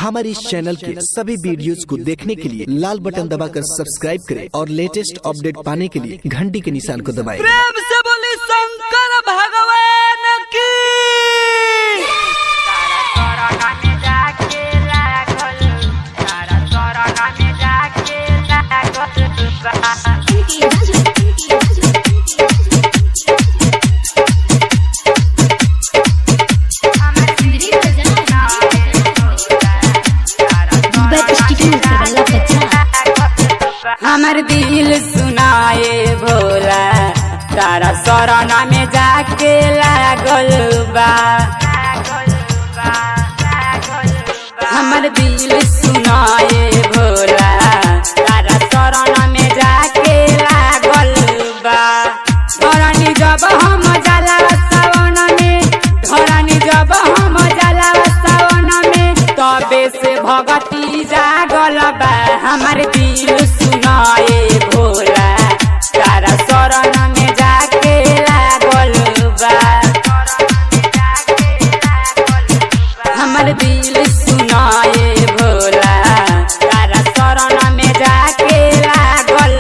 हमारे इस चैनल के सभी वीडियोस को देखने के लिए लाल बटन दबाकर सब्सक्राइब करें और लेटेस्ट अपडेट पाने के लिए घंटी के निशान को दबाएं। प्रेम से बोली शंकर भगवान की। हमर दिल सुनाए भोला तारा शरण में जाके लागल बा। हमर दिल सुनाए भोला तारा शरण में जाके लागल बा। धरनी जब हम जाला सावन में, धरनी जब हम जाला सावन में, तबे से भगती जागल बा। हमर दिल सुनाए भोला तारा शरण में जाके लागल बा। हमर दिल सुनाए भोला तारा शरण में जाके लागल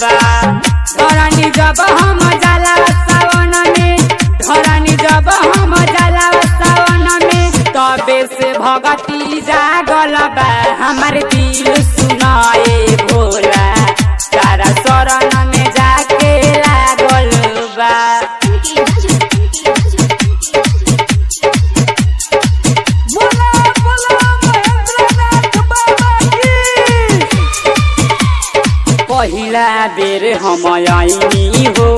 बा। धरनी जब हम जाला सावन में, धरनी जब हम जाला सावन में, तबे से भगती जागल बा। हमर दिल सुनाए भोला तारा शरण में जाके लागल बा। बोला बोला महेंद्रनाथ बाबा की। पहिला बेर हम आईनी हो,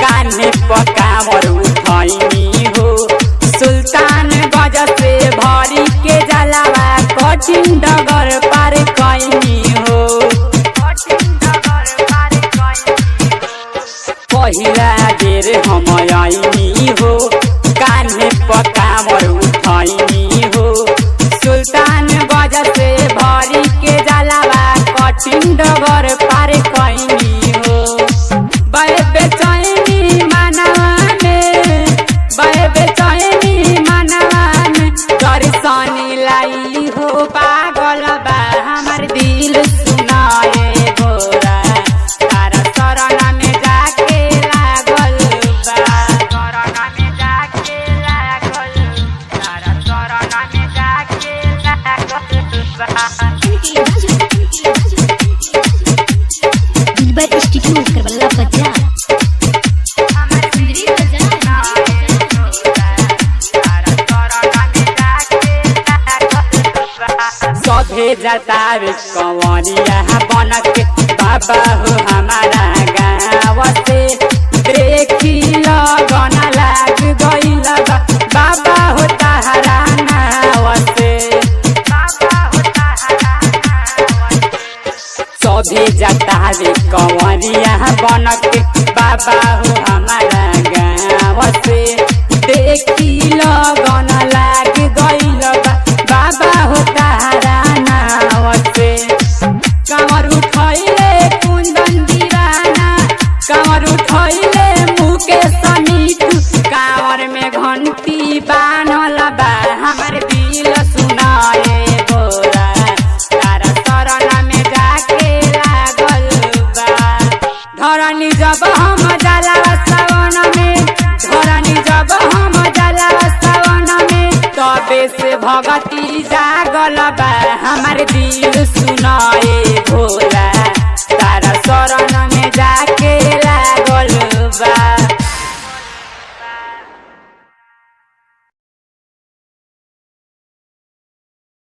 कान्हे पकावर उठैनी हो। सुल्तान गज से भरी के जलावा कठिन डगर पार कैनी हो। पहिला बेर हम आईनी हो, कान्हे पकावर उठैनी हो। सुल्तान गज से भरी के जलावा कठिन डगर पार कैनी हो। बे बेचैनी मनवा में, बे बेचैनी मनवा में, दर्शन लाई हो पागल बा। हमर दिल सुनाए भोला तारा शरण में जाके लागल बा। शरण में जाके लागल, तारा शरण में जाके लागल बा। दिलबर इंस्टीट्यूट करबला बजा। सभे जतावे कंवरिया बनक बाबा हो हमारा गाँव से। देखी लगन लाग गइल बा बाबा हो तारा नाव से। सभे जतावे कंवरिया बनक बाबा हो हमारा गाँव से। देखी लगन लाग गइल बा बाबा हो तारा नाव से। कमर उठैले कुंदन दीवाना, कमर उठैले मुकेश मीठू, कांवर में घंटी बान्हल बा। हमर दिल सुनाए भोला तारा शरण में जाके लागल बा। धरनी जब हम जाला सावन में, धरनी जब हम जाला सावन में, तबे से भगती जागल बा। हमर दिल सुनाए